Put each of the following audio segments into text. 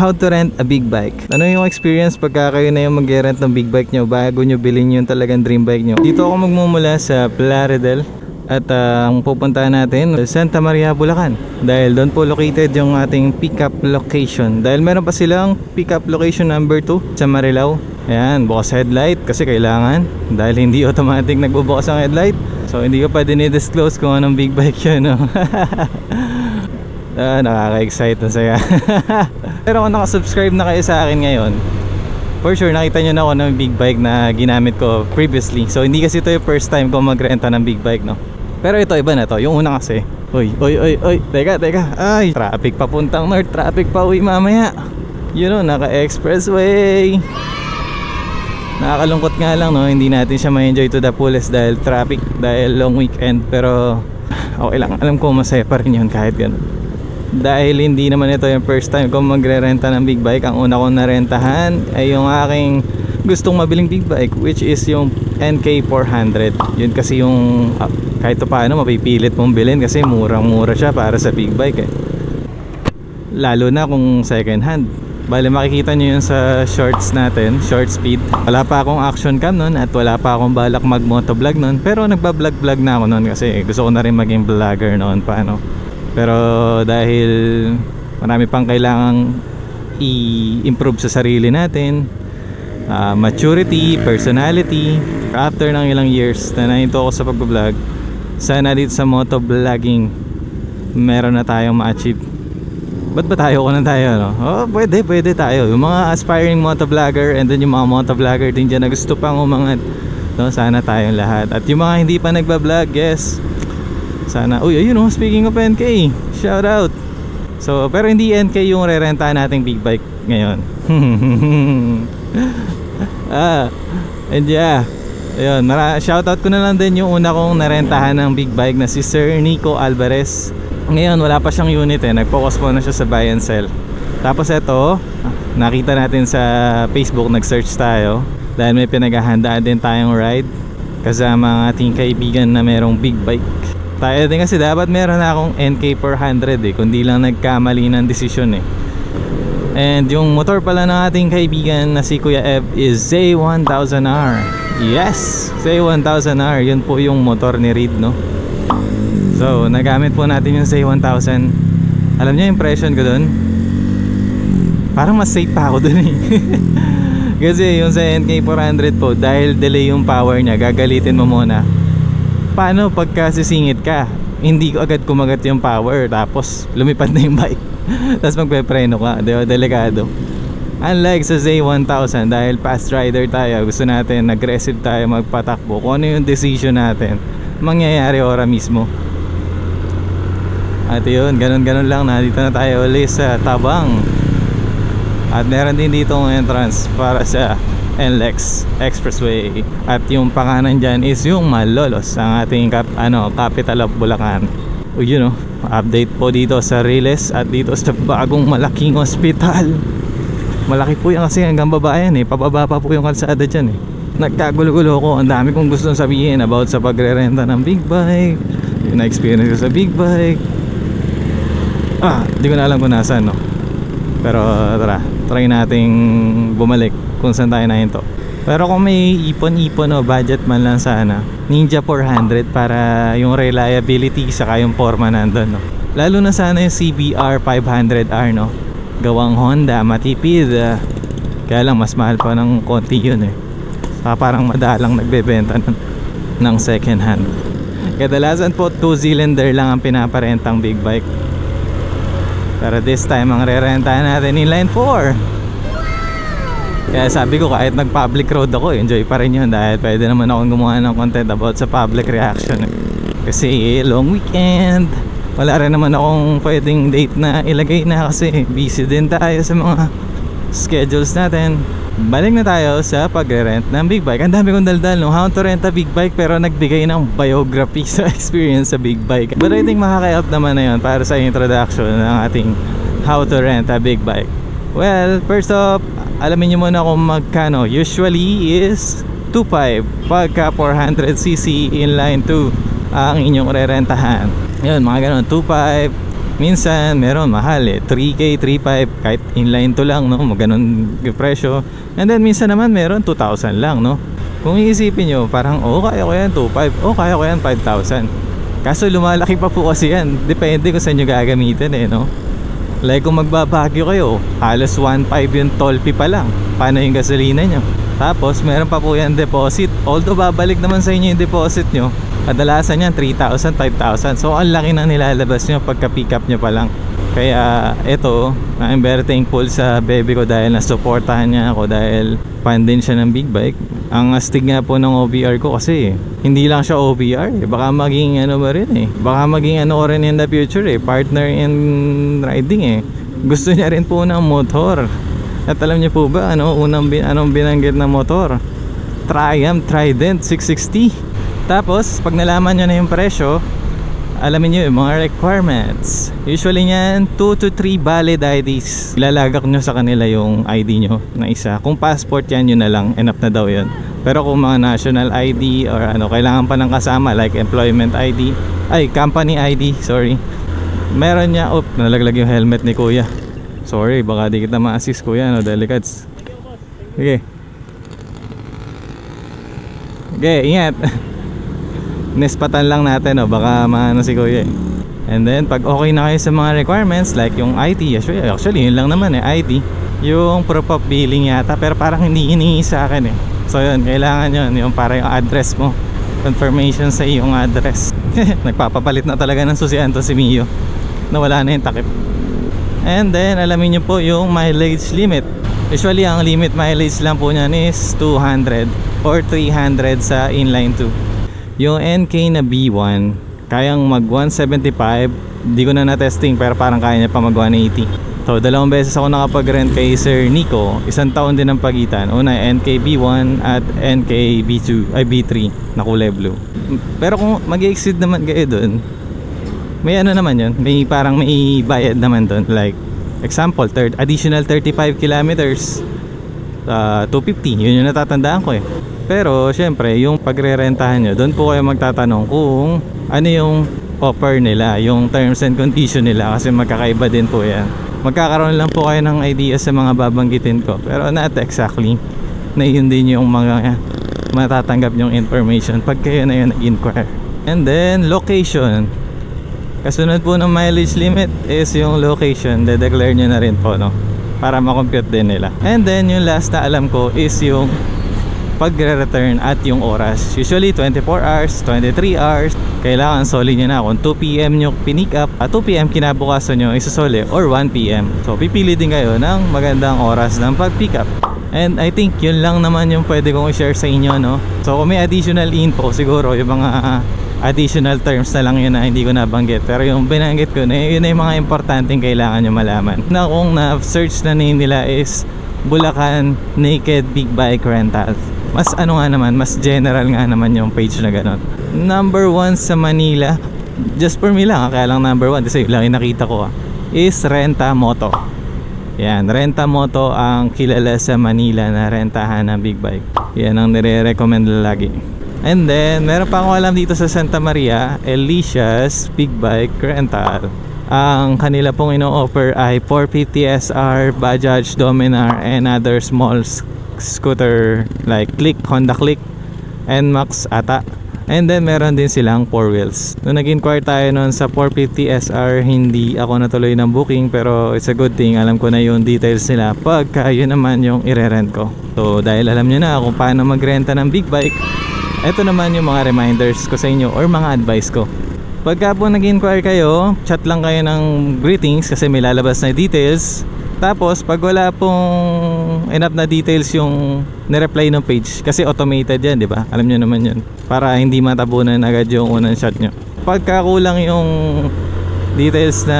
how to rent a big bike. Ano yung experience pagka kayo na yung mag-rent ng big bike nyo bago nyo bilhin yung talagang dream bike nyo? Dito ako magmumula sa Plaridel. At ang pupuntahan natin Santa Maria, Bulacan. Dahil doon po located yung ating pick-up location. Dahil meron pa silang pick-up location number 2 sa Marilao. Ayan, bukas headlight kasi kailangan. Dahil hindi automatic nagbubukas ang headlight, so hindi ko pa dinidisclose kung anong big bike yun, no? Nakaka-excite na saya. Pero kung nakasubscribe na kayo sa akin ngayon, for sure nakita nyo na ako ng big bike na ginamit ko previously. So hindi kasi ito yung first time ko magrenta ng big bike, no? Pero ito iba na to. Yung una kasi, Oy, teka. Ay, traffic papuntang north, traffic pa uwi mamaya. You know, naka-expressway. Nakakalungkot nga lang, no, hindi natin siya ma-enjoy to the fullest dahil traffic, dahil long weekend. Pero okay lang, alam ko masaya pa rin yun kahit ganun. Dahil hindi naman ito yung first time ko magre-renta ng big bike. Ang una kong narentahan ay yung aking gustong mabiling big bike, which is yung NK400. Yun kasi yung kahit paano mapipilit mong bilhin kasi murang-mura siya para sa big bike, eh. Lalo na kung second hand. Bale makikita nyo yun sa shorts natin, short speed. Wala pa akong action cam nun at wala pa akong balak mag motovlog nun. Pero nagbablog na ako nun kasi gusto ko na rin maging vlogger noon pa, no? Pero dahil marami pang kailangang i-improve sa sarili natin, maturity, personality, after ng ilang years na nahinto ako sa pag-vlog, sana dito sa motovlogging meron na tayong ma-achieve. Ba't ba tayo no? Oh, pwede tayo. Yung mga aspiring motovlogger and then yung mga motovlogger din dyan na gusto pang umangat, no? Sana tayong lahat. At yung mga hindi pa nagbablog, yes, sana. Uy, ayun, oh, speaking of NK, shout out. So, pero hindi NK yung rerentahan nating big bike ngayon. And yeah, ayun, shoutout ko na lang din yung una kong narentahan ng big bike na si Sir Nico Alvarez. Ngayon wala pa siyang unit, nag-focus po na siya sa buy and sell. Tapos ito, nakita natin sa Facebook, nag-search tayo dahil may pinaghahandaan din tayong ride kasama ang ating kaibigan na merong big bike. Tayo din kasi dapat meron na akong NK400, kundi lang nagkamali ng desisyon, eh. And yung motor pala ng ating kaibigan na si Kuya Ev is Z1000R. Yes, Z1000R. Yun po yung motor ni Reed, no? So, nagamit po natin yung Z1000. Alam niyo yung impression ko dun? Parang mas safe pa ako dun, eh. Kasi yung sa NK400 po, dahil delay yung power niya, gagalitin mo muna. Paano pagka sisingit ka? Hindi ko agad kumagat yung power, tapos lumipad na yung bike. Tapos magpe-preno ka, delikado. Unlike sa Z1000, dahil fast rider tayo, gusto natin aggressive tayo magpatakbo. Kung ano yung decision natin, mangyayari ora mismo. At yun, ganun lang. Nandito na tayo ulit sa Tabang. At meron din dito ang entrance para sa NLEX Expressway. At yung panganan dyan is yung Malolos, ang ating capital of Bulacan. O yun, update po dito sa Riles at dito sa bagong malaking ospital. Malaki po yan kasi hanggang baba yan, eh. Pababa pa po yung kalsada dyan, eh. Nagkagulo-gulo ko. Ang dami kong gustong sabihin about sa pagre-renta ng big bike, yung na-experience ko sa big bike. Di ko na alam kung nasaan, no? Pero try nating bumalik kung saan tayo nahinto. Pero kung may ipon-ipon o budget man lang sana, Ninja 400 para yung reliability saka yung forma nandun, no? Lalo na sana yung CBR 500R, no? Gawang Honda, matipid. Kaya lang mas mahal pa ng konti yun, eh. Saka parang madalang nagbebenta ng second hand. Kadalasan po 2-cylinder lang ang pinaparentang big bike. Pero this time ang rerentahan natin inline 4. Kaya sabi ko kahit nag public road ako, enjoy pa rin yun dahil pwede naman akong gumawa ng content about sa public reaction, eh. Kasi long weekend, wala rin naman akong pwedeng date na ilagay na kasi busy din tayo sa mga schedules natin. Balik na tayo sa pagre-rent ng big bike. Ang dami kong daldal, no? How to rent a big bike, pero nagbigay ng biography sa experience sa big bike. But I think makaka-help naman na yun para sa introduction ng ating how to rent a big bike. Well, first off, alamin nyo muna kung magkano. Usually is 2.5 pagka 400cc inline 2 ang inyong rerentahan. Yun, mga ganun, 2.5 Minsan meron mahal 3K, 3.5 kahit inline to lang, no? Ganun yung presyo. And then minsan naman meron 2,000 lang, no? Kung iisipin nyo, parang kaya ko yan 2.5, kaya ko yan 5,000. Kaso lumalaki pa po kasi yan. Depende kung saan nyo gagamitin no? Like kung magbabagyo kayo, halos 1.5 yung toll fee pa lang. Paano yung gasolina nyo? Tapos meron pa po yan deposit. Although babalik naman sa inyo yung deposit nyo, kadalasan yan 3,000, 5,000. So ang laki na nilalabas nyo pagka pick up nyo pa lang. Kaya ito, I'm very thankful sa baby ko dahil nasuportahan niya ako dahil fan din siya ng big bike. Ang astig nga po ng OBR ko kasi hindi lang siya OBR baka maging ano ba rin baka maging ano ko rin in the future partner in riding Gusto niya rin po ng motor. At alam niyo po ba anong binanggit na motor? Triumph Trident 660. Tapos pag nalaman niyo na yung presyo, alamin nyo yung mga requirements. Usually nyan 2 to 3 valid IDs. Ilalagak nyo sa kanila yung ID nyo na isa. Kung passport yan, yun na lang, enough na daw yun. Pero kung mga national ID or kailangan pa ng kasama like employment ID, company ID, sorry, meron niya. Nalaglag yung helmet ni kuya. Sorry, baka di kita ma-assist kuya, delicats. Sige, ingat. Nespatan lang natin baka maano si kuya And then pag okay na kayo sa mga requirements like yung ID, actually yun lang naman ID, yung proof of billing yata, pero parang hindi hinihingi sa akin So yun, kailangan yun, yung para yung address mo, confirmation sa iyong address. Nagpapapalit na talaga ng susian to si Mio, nawala na yung takip. And then alamin nyo po yung mileage limit. Usually ang limit mileage lang po nyan is 200 or 300 sa inline 2. Yung NK na B1 kayang mag 175. Di ko na testing pero parang kaya niya pa mag 180. So dalawang beses ako nakapag-rent kay Sir Nico. Isang taon din ang pagitan. Una NK B1 at NK B2 B3 na kulay blue. Pero kung mag-exceed naman kayo dun, may naman yun, may parang may bayad naman dun. Like example, additional 35 kilometers 250. Yun yung natatandaan ko Pero syempre yung pagre-rentahan nyo, doon po kayo magtatanong kung ano yung offer nila, yung terms and condition nila, kasi magkakaiba din po yan. Magkakaroon lang po kayo ng idea sa mga babanggitin ko, pero not exactly na yun din yung mga matatanggap yung information pag kayo na yun nag-inquire. And then location, kasunod po ng mileage limit is yung location, de-declare nyo na rin po para makompute din nila. And then yung last na alam ko is yung pagre-return at yung oras. Usually 24 hours, 23 hours. Kailangan soli nyo na kung 2 PM nyo pinick up at 2 PM kinabukasan nyo isasoli or 1 PM. So pipili din kayo ng magandang oras ng pag-pick up. And I think yun lang naman yung pwede kong i-share sa inyo So kung may additional info, siguro yung mga additional terms na lang yun na hindi ko nabanggit. Pero yung binanggit ko yun na yung mga importanteng kailangan nyo malaman. Na kung na-search na name nila is Bulacan Naked Big Bike Rental. Mas mas general nga naman yung page na gano'n. Number 1 sa Manila, just for me lang kaya lang number 1 kasi yung lang nakita ko is Renta Moto. Yan, Renta Moto ang kilala sa Manila na rentahan ng big bike. Yan ang nire-recommend lagi. And then meron pa akong alam dito sa Santa Maria, Alicia's Big Bike Rental. Ang kanila pong ino-offer ay 450 SR, Bajaj Dominar, and other small scooter like Click, Honda Click, NMAX ata. And then meron din silang 4 wheels. Nung nag-inquire tayo noon sa 450 SR, hindi ako natuloy ng booking, pero it's a good thing alam ko na yung details nila pagka yun naman yung ire-rent ko. So dahil alam nyo na kung paano magrenta ng big bike, eto naman yung mga reminders ko sa inyo or mga advice ko. Pagka po nag-inquire kayo, chat lang kayo ng greetings kasi may lalabas na details. Tapos pag wala pong enough na details yung nireply ng page, kasi automated yan, di ba? Alam nyo naman yun, para hindi matabunan agad yung unang shot nyo. Pagka kulang yung details na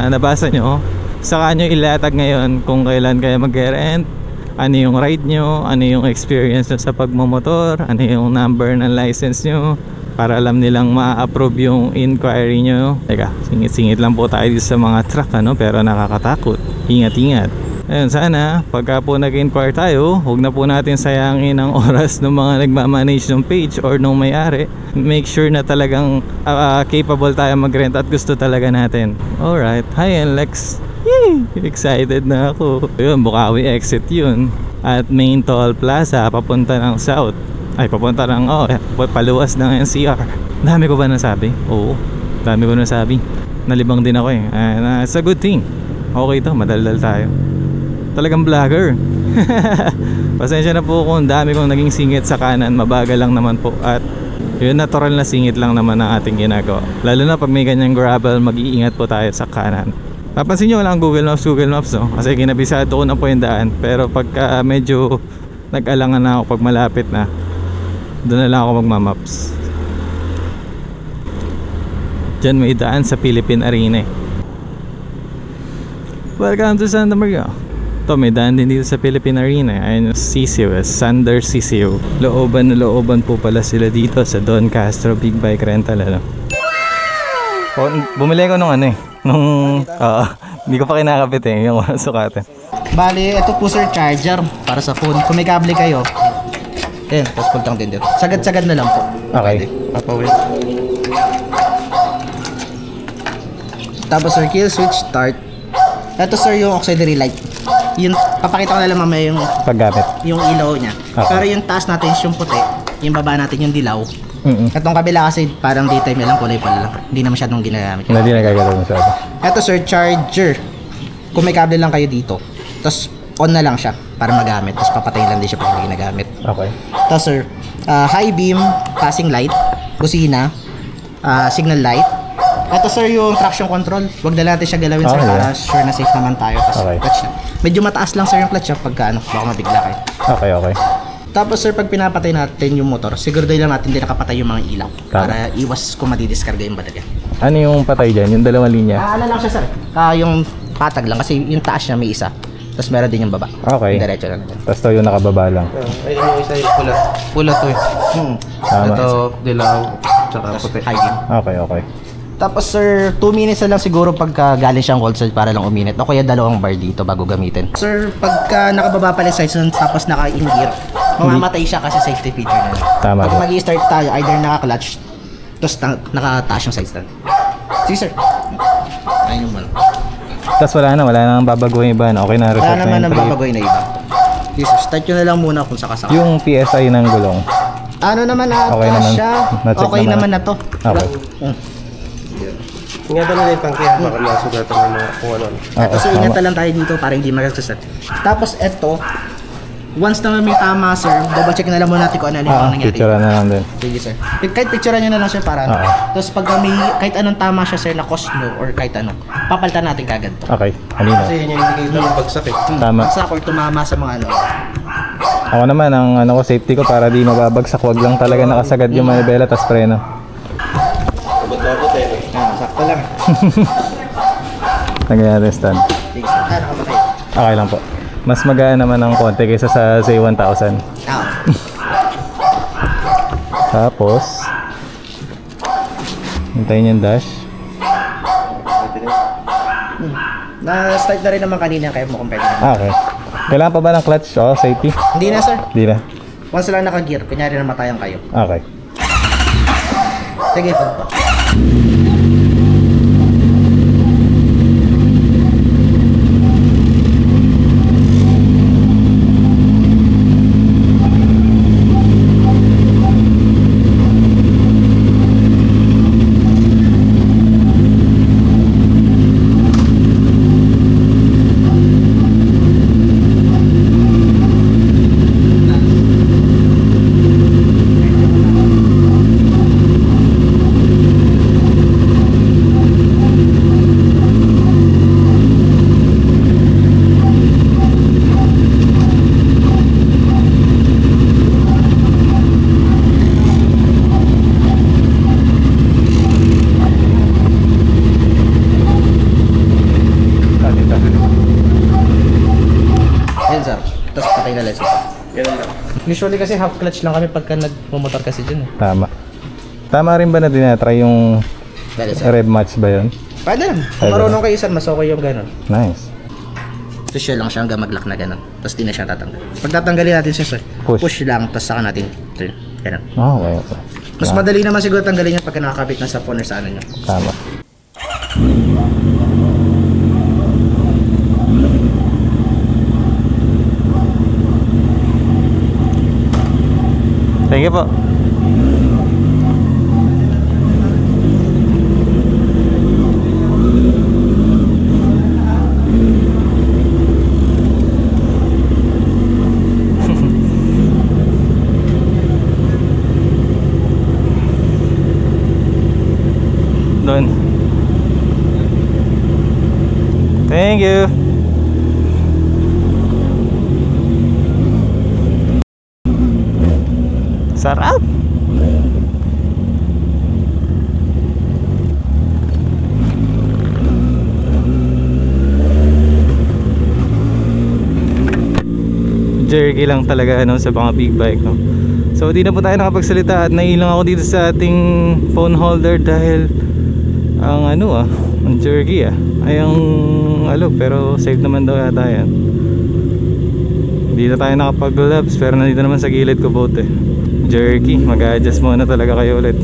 nabasa nyo, saka nyo ilatag ngayon kung kailan kayo mag-rent, ano yung ride nyo, ano yung experience nyo sa pagmamotor, ano yung number ng license nyo, para alam nilang ma-approve yung inquiry nyo. Teka, singit-singit lang po tayo sa mga truck pero nakakatakot. Ingat-ingat. Ayun, sana pagka po nag-inquire tayo, huwag na po natin sayangin ang oras ng mga nagmamanage ng page or nung may-ari. Make sure na talagang capable tayo mag-rent at gusto talaga natin. Alright, hi Lex. Yay! Excited na ako. Yun, Bukawi exit yun. At Main Toll Plaza, papunta ng South. Ay, papunta ng, paluwas ng NCR. Dami ko ba nasabi? Oo, dami ko nasabi. Nalibang din ako eh. And it's a good thing. Okay to, madaldal tayo. Talagang vlogger. Pasensya na po kung dami kong naging singit sa kanan. Mabagal lang naman po. At yun, natural na singit lang naman ang ating ginagawa. Lalo na pag may ganyang gravel, mag-iingat po tayo sa kanan. Napansin nyo lang Google Maps no? Kasi kinabisado ko na po yung daan. Pero pagka medyo nag-alangan na ako pag malapit na, doon na lang ako magmamaps. Diyan may daan sa Philippine Arena eh. Welcome to Santa Maria. Ito, may daan din dito sa Philippine Arena. Ayun, CCU, Sander CCU. Looban na looban po pala sila dito sa Don Castro Big Bike Rental, ano? Bumili ko nung hindi ko pa kinakabit eh, yung sukatan. Bali, ito po sir, charger para sa phone. Kung may kable kayo, ayan, tapos puntang din dito. Sagad-sagad na lang po. Okay. Papawin. Tapos sir, kill switch, start. Ito sir, yung auxiliary light. Yung papakita ko na lang mamaya yung paggamit, yung ilaw niya. Okay. Pero yung taas natin yung puti, yung baba natin yung dilaw. Itong kabila kasi parang daytime lang, kulay pala lang. Hindi na masyadong ginagamit. Hindi na gagalaw masyado. Ito sir, charger. Kung may kable lang kayo dito, tapos on na lang siya para magamit. Tapos papatayin lang din siya pag hindi ginagamit. Okay. Tapos sir, high beam, passing light, busina, signal light. Ito sir, yung traction control. Huwag na natin siya galawin sir, para sure na safe naman tayo. Tapos clutch na. Medyo mataas lang sir yung clutch pagka baka mabigla kayo. Okay. Tapos sir, pag pinapatay natin yung motor, siguro lang natin din nakapatay yung mga ilaw. Para iwas kung madidiskarga yung baterya. Ano yung patay dyan? Yung dalawang linya? Ano lang siya sir, yung patag lang kasi yung taas niya may isa. Tapos meron din yung baba. Okay. Diretso lang. Tapos to yung nakababa lang. Ayun yung isa yung pula. Pula to eh. Tama. Ito, dilaw, tsaka puti. High beam. Okay. Tapos sir, 2 minutes na lang siguro pagka galing siyang cold start para lang uminit. O kaya 2 bar dito bago gamitin. Sir, pagka nakababa pala sa size tapos naka-in gear, mamamatay siya kasi safety feature na lang. Tama. Pag mag-i-start tayo, either naka-clutch, tapos nakataas yung side stand. Sige sir. Ayun yung Tapos wala nang babaguhin iba. Okay na, reset wala naman na ang babagoy na iba. Sige sir, start nyo na lang muna kung sakasaka. Yung PSI ng gulong. Ano naman na Okay naman. siya? Na-check Okay naman na to. Okay. Ingatan na yung tangke, baka nasugatan ng mga kung ano. So ingatan lang tayo dito para hindi magkasasat. Tapos eto, once na may tama sir, double check na lang muna natin kung ano yung nangyari. Picture na lang din. Sige sir. Kahit picturean nyo na lang sir para ano. Tapos pag may kahit anong tama siya sir na Cosmo or kahit ano, papalitan natin kagad to. Okay, halina. Kasi yun yung indicator ng bagsak eh. Tama. Bagsak or tumama sa mga ano. Ako naman, ang safety ko para di mababagsak. Wag lang talaga nakasagad yung manibela tas preno. Abot-abot eh. Sakto lang. Nangyayari stand. Sige sir. Ano ka ba kayo? Okay lang po. Mas magaan naman ng konti kaysa sa say 1,000. Tapos hintayin yung dash. Na-start na rin naman kanina kaya mo kung pwede naman. Okay. Kailangan pa ba ng clutch? Safety? Hindi na sir. Hindi na. Once lang naka-gear, kunyari namatayan kayo. Okay. Sige po. Tapos patay na lang siya. Ganun lang. Usually kasi half clutch lang kami pagka nagmumotor kasi dyan. Tama. Tama rin ba na dinatry yung Dali sir. rev match ba yun? Pwede lang. Kung marunong kayo sir, mas okay yung ganun. Nice. Social lang siya hanggang mag-lock na gano'n. Tapos di na siya tatanggal. Pag tatanggalin natin siya, sir, push lang, tapos saka natin turn. Gano'n. Okay. Mas madali naman siguro tanggalin yan pagka nakakabit na sa phone or sa ano nyo. Tama. Thank you po. Doon. Thank you. Sarap. Jerky lang talaga sa mga big bike, no? So di na po tayo nakapagsalita at nailang ako dito sa ating phone holder dahil ang ang jerky ay ang pero safe naman daw yata yan. Hindi na tayo nakapag gloves pero nandito naman sa gilid ko both jerky, mag-adjust muna talaga kayo ulit.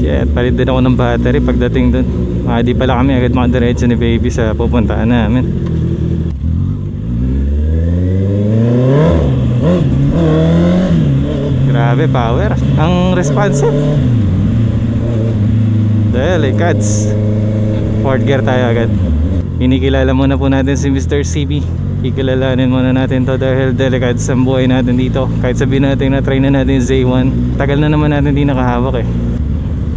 Shit, palit din ako ng battery pagdating dun. Di pala kami agad makadiretso ni baby sa pupuntaan namin. Grabe power. Ang responsive. Dahil cats. Fourth gear tayo agad. Inikilala muna po natin si Mr. CB. Ikilalanin muna natin to dahil delicate sa buhay natin dito. Kahit sabihin natin na try na natin Z1, tagal na naman natin di nakahawak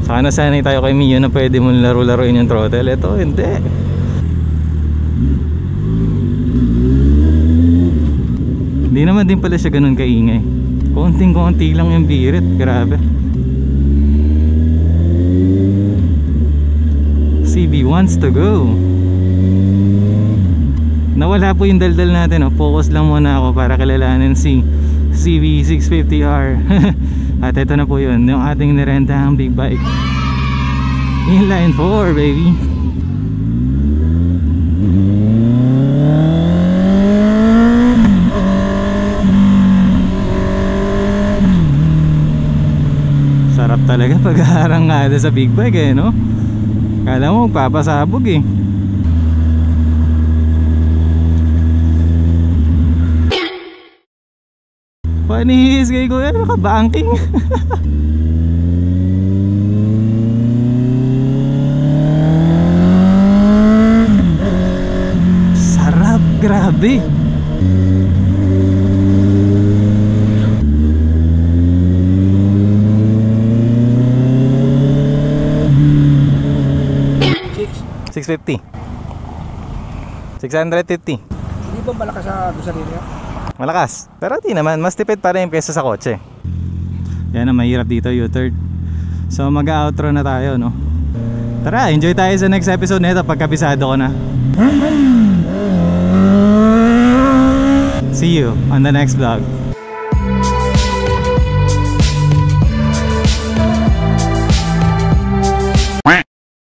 Saka nasanay tayo kay Mio na pwede mo laro-laruin yung throttle. Ito hindi. Hindi naman din pala siya ganun kaingay. Konting-konti lang yung birit. Grabe. CB wants to go. Nawala po yung daldal natin. Focus lang muna ako para kilalanin si CB650R. At ito na po yun, yung ating nirentahang big bike. Inline 4 baby. Sarap talaga pag-aarangada sa big bike no? Kala mo magpapasabog Panis kay kuya, naka-banking. Sarap, grabe. $650. 650. Hindi ba malakas sa gasolina? Malakas, pero di naman, mas tipid pa rin kaysa sa kotse. Yan ang mahirap dito, U-turn. So mag-outro na tayo, no? Tara, enjoy tayo sa next episode nito pagkabisado ko na. See you on the next vlog.